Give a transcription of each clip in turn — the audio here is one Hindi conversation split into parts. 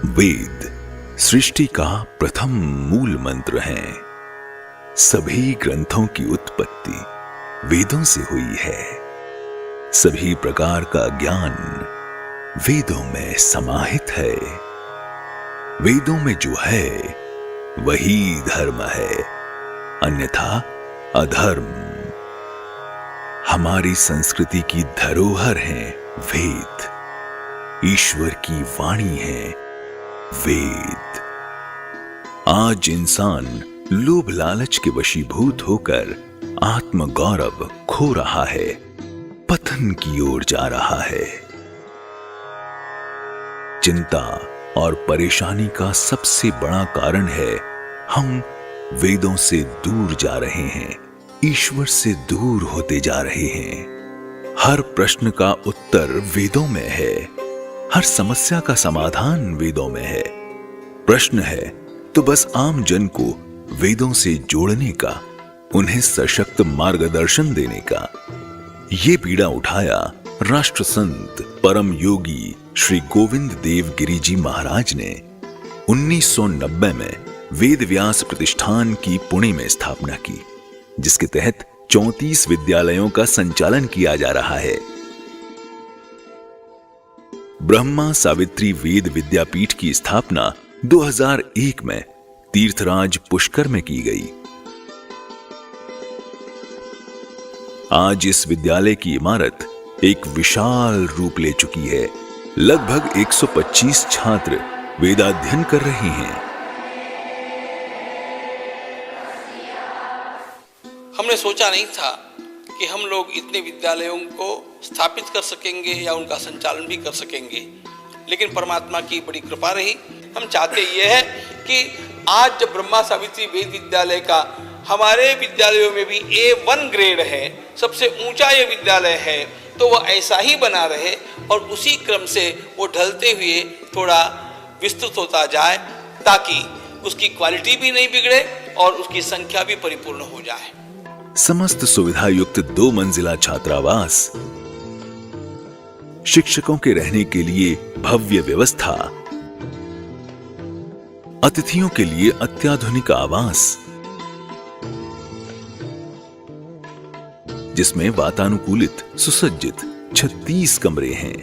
वेद सृष्टि का प्रथम मूल मंत्र हैं। सभी ग्रंथों की उत्पत्ति वेदों से हुई है। सभी प्रकार का ज्ञान वेदों में समाहित है। वेदों में जो है वही धर्म है, अन्यथा अधर्म। हमारी संस्कृति की धरोहर है वेद। ईश्वर की वाणी है वेद। आज इंसान लोभ लालच के वशीभूत होकर आत्म गौरव खो रहा है, पतन की ओर जा रहा है। चिंता और परेशानी का सबसे बड़ा कारण है हम वेदों से दूर जा रहे हैं, ईश्वर से दूर होते जा रहे हैं। हर प्रश्न का उत्तर वेदों में है, हर समस्या का समाधान वेदों में है। प्रश्न है तो बस आम जन को वेदों से जोड़ने का, उन्हें सशक्त मार्गदर्शन देने का। ये पीड़ा उठाया राष्ट्र संत परम योगी श्री गोविंद देव गिरि जी महाराज ने 1990 में वेद व्यास प्रतिष्ठान की पुणे में स्थापना की, जिसके तहत 34 विद्यालयों का संचालन किया जा रहा है। ब्रह्मा सावित्री वेद विद्यापीठ की स्थापना 2001 में तीर्थराज पुष्कर में की गई। आज इस विद्यालय की इमारत एक विशाल रूप ले चुकी है। लगभग 125 छात्र वेदाध्ययन कर रहे हैं। हमने सोचा नहीं था कि हम लोग इतने विद्यालयों को स्थापित कर सकेंगे या उनका संचालन भी कर सकेंगे, लेकिन परमात्मा की बड़ी कृपा रही। हम चाहते ये है कि आज जब ब्रह्मा सावित्री वेद विद्यालय का हमारे विद्यालयों में भी A1 ग्रेड है, सबसे ऊंचा ये विद्यालय है, तो वह ऐसा ही बना रहे और उसी क्रम से वो ढलते हुए थोड़ा विस्तृत होता जाए, ताकि उसकी क्वालिटी भी नहीं बिगड़े और उसकी संख्या भी परिपूर्ण हो जाए। समस्त सुविधा युक्त 2 मंजिला छात्रावास, शिक्षकों के रहने के लिए भव्य व्यवस्था, अतिथियों के लिए अत्याधुनिक आवास, जिसमें वातानुकूलित सुसज्जित 36 कमरे हैं।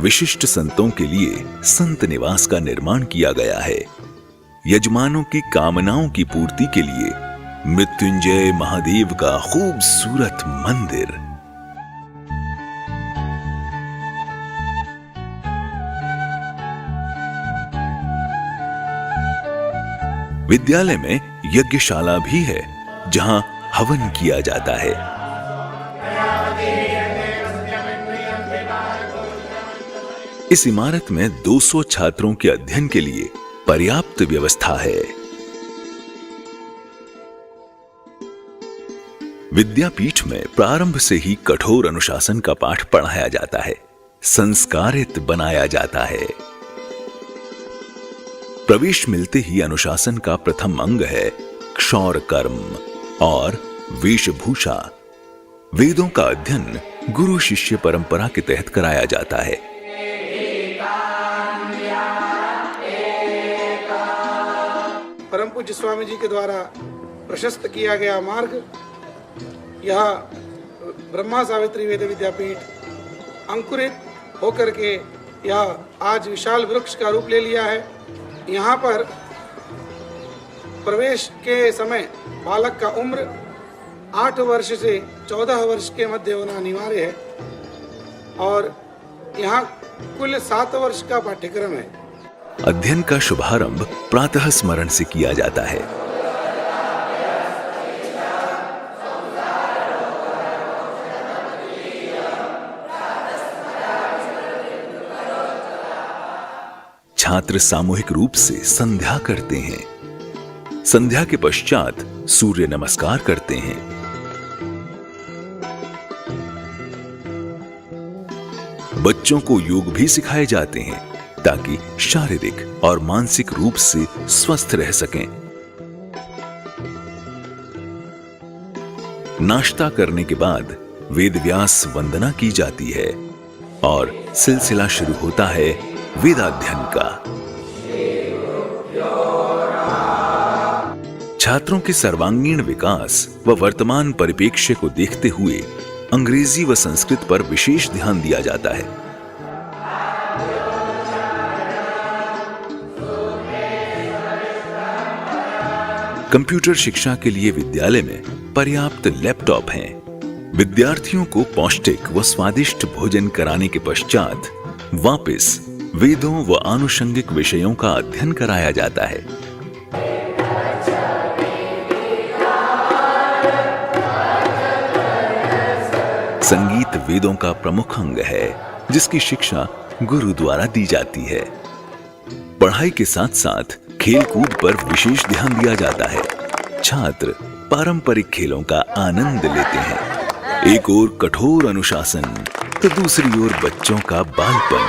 विशिष्ट संतों के लिए संत निवास का निर्माण किया गया है। यजमानों की कामनाओं की पूर्ति के लिए मृत्युंजय महादेव का खूबसूरत मंदिर। विद्यालय में यज्ञशाला भी है, जहां हवन किया जाता है। इस इमारत में 200 छात्रों के अध्ययन के लिए पर्याप्त व्यवस्था है। विद्यापीठ में प्रारंभ से ही कठोर अनुशासन का पाठ पढ़ाया जाता है, संस्कारित बनाया जाता है। प्रवेश मिलते ही अनुशासन का प्रथम अंग है क्षौर कर्म और वेशभूषा। वेदों का अध्ययन गुरु शिष्य परंपरा के तहत कराया जाता है। परम पूज्य स्वामी जी के द्वारा प्रशस्त किया गया मार्ग, यह ब्रह्मा सावित्री वेद विद्यापीठ अंकुरित होकर के यह आज विशाल वृक्ष का रूप ले लिया है। यहाँ पर प्रवेश के समय बालक का उम्र 8 वर्ष से 14 वर्ष के मध्य होना अनिवार्य है और यहाँ कुल 7 वर्ष का पाठ्यक्रम है। अध्ययन का शुभारंभ प्रातः स्मरण से किया जाता है। छात्र सामूहिक रूप से संध्या करते हैं। संध्या के पश्चात सूर्य नमस्कार करते हैं। बच्चों को योग भी सिखाए जाते हैं, ताकि शारीरिक और मानसिक रूप से स्वस्थ रह सकें। नाश्ता करने के बाद वेद व्यास वंदना की जाती है। और सिलसिला शुरू होता है वेदाध्ययन का। छात्रों के सर्वांगीण विकास व वर्तमान परिप्रेक्ष्य को देखते हुए अंग्रेजी व संस्कृत पर विशेष ध्यान दिया जाता है। कंप्यूटर शिक्षा के लिए विद्यालय में पर्याप्त लैपटॉप हैं। विद्यार्थियों को पौष्टिक व स्वादिष्ट भोजन कराने के पश्चात वापस वेदों व आनुषंगिक विषयों का अध्ययन कराया जाता है। संगीत वेदों का प्रमुख अंग है, जिसकी शिक्षा गुरु द्वारा दी जाती है। पढ़ाई के साथ साथ खेलकूद पर विशेष ध्यान दिया जाता है। छात्र पारंपरिक खेलों का आनंद लेते हैं। एक ओर कठोर अनुशासन तो दूसरी ओर बच्चों का बालपन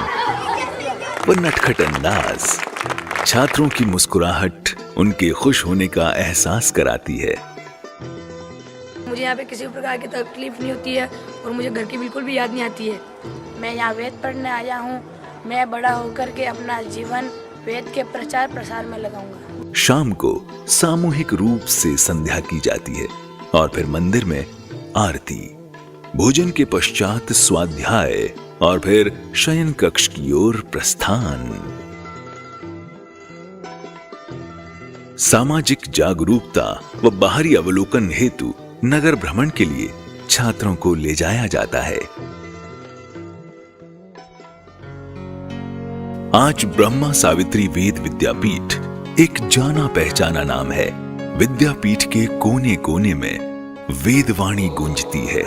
व नटखट अंदाज। छात्रों की मुस्कुराहट उनके खुश होने का एहसास कराती है। मुझे यहाँ पे किसी प्रकार की तकलीफ नहीं होती है और मुझे घर की बिल्कुल भी याद नहीं आती है। मैं यहाँ वेद पढ़ने आया हूँ। मैं बड़ा होकर के अपना जीवन वेद के प्रचार प्रसार में लगाऊंगा। शाम को सामूहिक रूप से संध्या की जाती है और फिर मंदिर में आरती, भोजन के पश्चात स्वाध्याय और फिर शयन कक्ष की ओर प्रस्थान। सामाजिक जागरूकता व बाहरी अवलोकन हेतु नगर भ्रमण के लिए छात्रों को ले जाया जाता है। आज ब्रह्मा सावित्री वेद विद्यापीठ एक जाना पहचाना नाम है। विद्यापीठ के कोने कोने में वेदवाणी गूंजती है।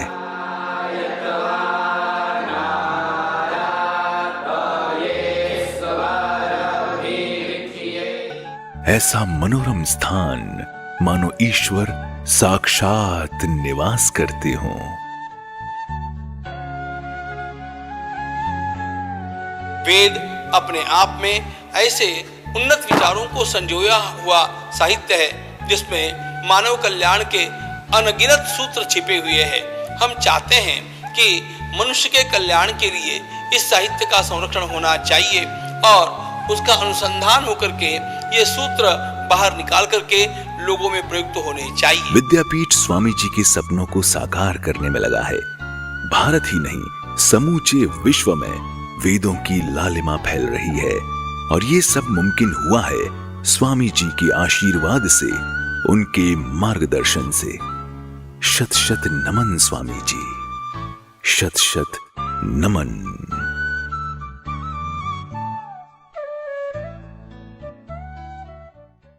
ऐसा मनोरम स्थान मानो ईश्वर साक्षात निवास करते हों। वेद अपने आप में ऐसे उन्नत विचारों को संजोया हुआ साहित्य है जिसमें मानव कल्याण के अनगिनत सूत्र छिपे हुए हैं। हम चाहते हैं कि मनुष्य के कल्याण के लिए इस साहित्य का संरक्षण होना चाहिए और उसका अनुसंधान होकर के ये सूत्र बाहर निकाल करके लोगों में प्रयुक्त होने चाहिए। विद्यापीठ स्वामी जी के सपनों को साकार करने में लगा है। भारत ही नहीं, समूचे विश्व में वेदों की लालिमा फैल रही है और ये सब मुमकिन हुआ है स्वामी जी के आशीर्वाद से, उनके मार्गदर्शन से। शत शत नमन स्वामी जी, शत शत नमन।